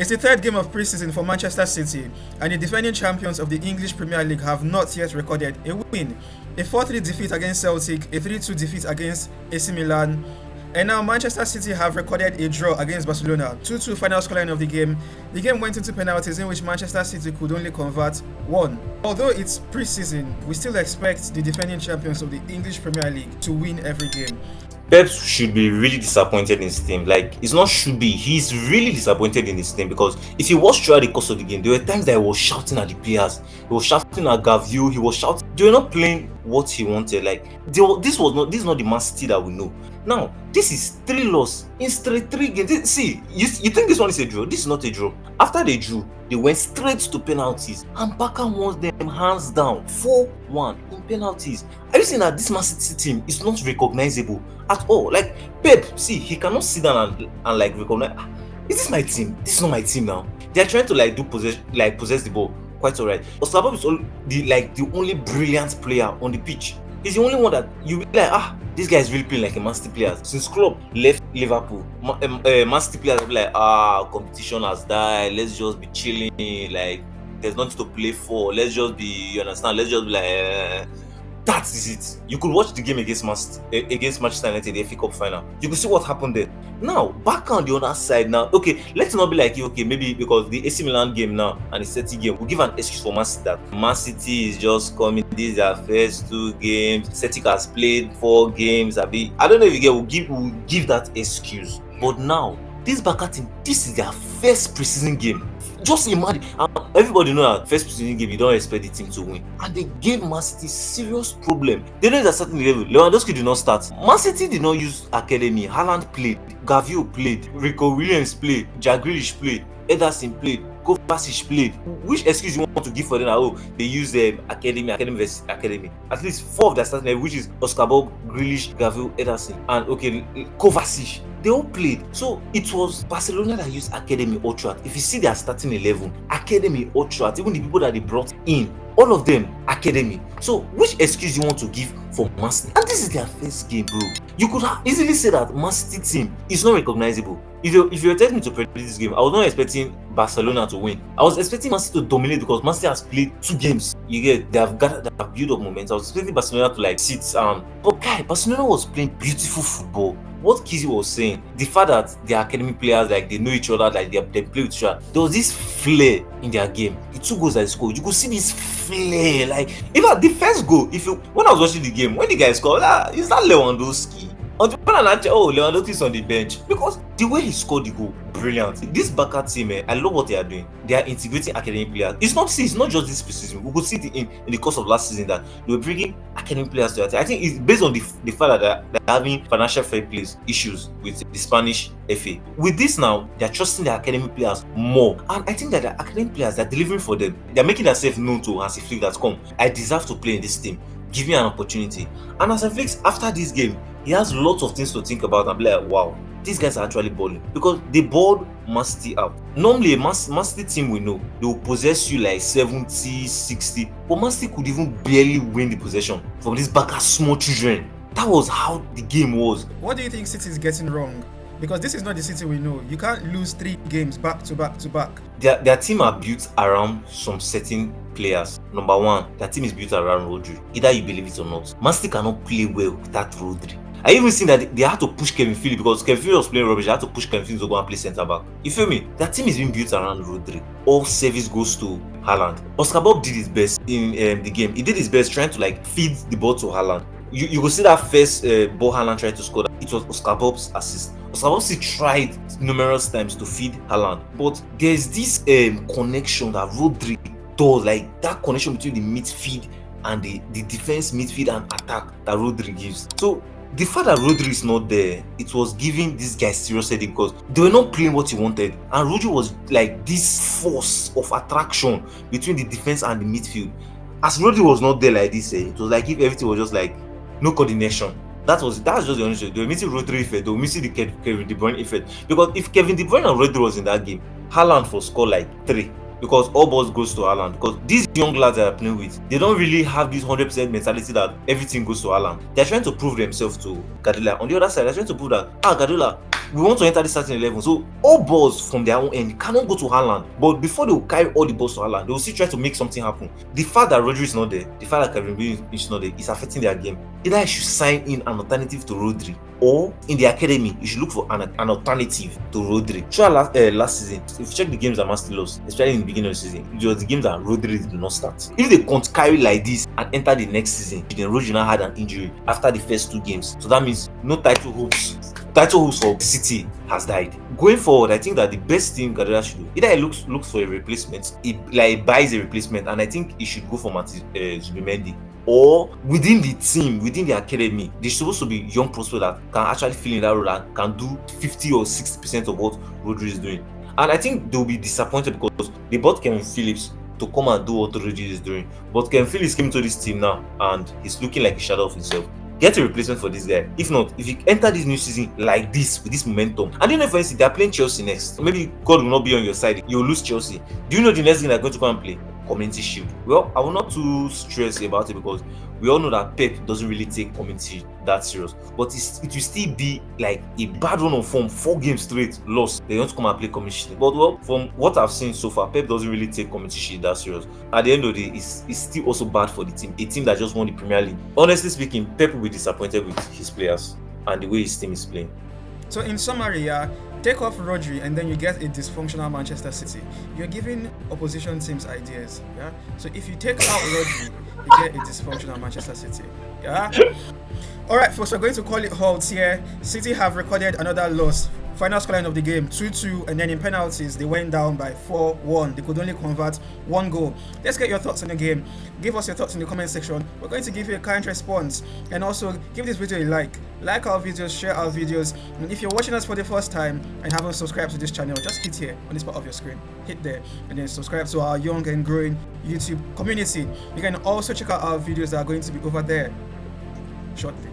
It's the third game of pre-season for Manchester City, and the defending champions of the English Premier League have not yet recorded a win. A 4-3 defeat against Celtic, a 3-2 defeat against AC Milan, and now Manchester City have recorded a draw against Barcelona, 2-2 final scoreline of the game. The game went into penalties in which Manchester City could only convert one. Although it's pre-season, we still expect the defending champions of the English Premier League to win every game. Pep should be really disappointed in his team. Like, it's not should be, he's really disappointed in his team, because if you watch throughout the course of the game, there were times that he was shouting at the players, he was shouting at Gaviu, he was shouting. They were not playing what he wanted. Like, this is not the Man City that we know. Now, this is 3 losses in straight 3 games. See, you think this one is a draw? This is not a draw. After they drew, they went straight to penalties, and Barca won them hands down, 4-1 in penalties. Are you saying that this Man City team is not recognizable at all? Like, Pep, see, he cannot sit down and like recognize. Is this my team? This is not my team now. They are trying to like possess the ball. Quite alright. Osabob is the only brilliant player on the pitch. He's the only one that you be like, this guy is really playing like a Man City player. Since Klopp left Liverpool, Man City players will be like, competition has died. Let's just be chilling. Like, there's nothing to play for. Let's just be, you understand? Let's just be like, that is it. You could watch the game against Manchester United, the FA Cup final. You could see what happened there. Now, back on the other side now, okay, let's not be like, okay, maybe because the AC Milan game now and the City game, we'll give an excuse for Man City that Man City is just coming, these are first 2 games, Celtic has played 4 games, I don't know if you get, we'll give that excuse. But now, this Barca team, this is their first preseason game. Just imagine, everybody know that first preseason game, you don't expect the team to win. And they gave Man City serious problem. They know that certain level, Lewandowski did not start. Man City did not use academy. Haaland played, Gaviu played, Rico Williams played, Grealish played, Ederson played, Kovacic played. Which excuse you want to give for them? They use academy versus academy. At least 4 of their starting level, which is Oscar Bob, Grealish, Gaviu, Ederson, and Kovacic. They all played. So it was Barcelona that used academy all throughout. If you see their starting 11, academy all throughout, even the people that they brought in, all of them academy. So which excuse you want to give for Man City? And this is their first game, bro. You could have easily say that Man City team is not recognizable. If you were telling me to predict this game, I was not expecting Barcelona to win. I was expecting Man City to dominate because Man City has played 2 games. They have built up momentum. I was expecting Barcelona to like sit but guy, Barcelona was playing beautiful football. What Kizzy was saying, the fact that the academy players, like, they know each other, like they play with each other, there was this flair in their game. The 2 goals that they scored, you could see this flair. Like, even the first goal, when I was watching the game, when the guy scored, is that Lewandowski? On the one hand, Lewandowski is on the bench, because the way he scored the goal, brilliant. This Barca team, I love what they are doing. They are integrating academy players. It's not just this preseason. We could see in the course of last season that they were bringing academy players to their team. I think it's based on the fact that they're having financial fair play issues with the Spanish FA. With this now, they're trusting their academy players more, and I think that the academy players, they're delivering for them. They're making themselves known to Hansi Flick that, come, I deserve to play in this team. Give me an opportunity. And Hansi Flick, after this game, he has lots of things to think about and be like, wow, these guys are actually balling, because they balled Man City out. Normally, a Man City team, we know they will possess you like 70, 60, but Man City could even barely win the possession from this Barca small children. That was how the game was. What do you think City is getting wrong? Because this is not the City we know. You can't lose 3 games back to back to back. Their team are built around some certain players. Number 1, their team is built around Rodri. Either you believe it or not, Man City cannot play well without Rodri. I even seen that they had to push Kevin Phillips, because Kevin Phillips was playing rubbish. They had to push Kevin Phillips to go and play centre back. You feel me? That team is being built around Rodri. All service goes to Haaland. Oscar Bob did his best in the game. He did his best trying to like feed the ball to Haaland. You could see that first ball Haaland tried to score. It was Oscar Bob's assist. Oscar Bob tried numerous times to feed Haaland, but there's this connection that Rodri does, like that connection between the midfield and the defense, midfield and attack that Rodri gives. So the fact that Rodri is not there, it was giving this guy serious headache, because they were not playing what he wanted, and Rodri was like this force of attraction between the defense and the midfield. As Rodri was not there like this, it was like if everything was just like no coordination. That's just the only issue. They were missing Rodri effect. They were missing the Kevin De Bruyne effect. Because if Kevin De Bruyne and Rodri was in that game, Haaland will score like 3. Because all balls goes to Haaland. Because these young lads that are playing with, they don't really have this 100% mentality that everything goes to Haaland. They're trying to prove themselves to Guardiola. On the other side, they're trying to prove that, Guardiola, we want to enter the starting 11. So all balls from their own end cannot go to Haaland. But before they will carry all the balls to Haaland, they will still try to make something happen. The fact that Rodri is not there, the fact that Kevin Bean is not there, is affecting their game. Either I should sign in an alternative to Rodri, or in the academy, you should look for an alternative to Rodri. Throughout last season, if you check the games that Man City lost, especially in the beginning of the season, it was the games that Rodri did not start. If they can't carry like this and enter the next season, then Rodri now had an injury after the first 2 games. So that means no title hopes. Title hopes for City has died. Going forward, I think that the best thing Guardiola should do, either he looks for a replacement, he buys a replacement, and I think he should go for Zubimendi. Or within the team, within the academy, there's supposed to be young prospects that can actually fill in that role and can do 50 or 60% of what Rodri is doing. And I think they'll be disappointed because they bought Kevin Phillips to come and do what Rodri is doing. But Kevin Phillips came to this team now and he's looking like a shadow of himself. Get a replacement for this guy. If not, if you enter this new season like this, with this momentum, and you know, for instance, they're playing Chelsea next. Maybe God will not be on your side. You'll lose Chelsea. Do you know the next game they're going to come and play? Community Shield. Well, I will not too stress about it because we all know that Pep doesn't really take Community Shield that serious. But it will still be like a bad run of form, 4 games straight lost. They don't come and play Community Shield. But well, from what I've seen so far, Pep doesn't really take Community Shield that serious. At the end of the day, it's still also bad for the team. A team that just won the Premier League. Honestly speaking, Pep will be disappointed with his players and the way his team is playing. So in summary, take off Rodri and then you get a dysfunctional Manchester City. You're giving opposition teams ideas. Yeah. So if you take out Rodri, you get a dysfunctional Manchester City. Yeah. All right, folks, we're going to call it halts here. City have recorded another loss. Final scoreline of the game 2-2, and then in penalties they went down by 4-1. They could only convert 1 goal. Let's get your thoughts on the game. Give us your thoughts in the comment section. We're going to give you a kind response, and also give this video a like our videos, share our videos, and if you're watching us for the first time and haven't subscribed to this channel, just hit here on this part of your screen, hit there, and then subscribe to our young and growing YouTube community. You can also check out our videos that are going to be over there shortly.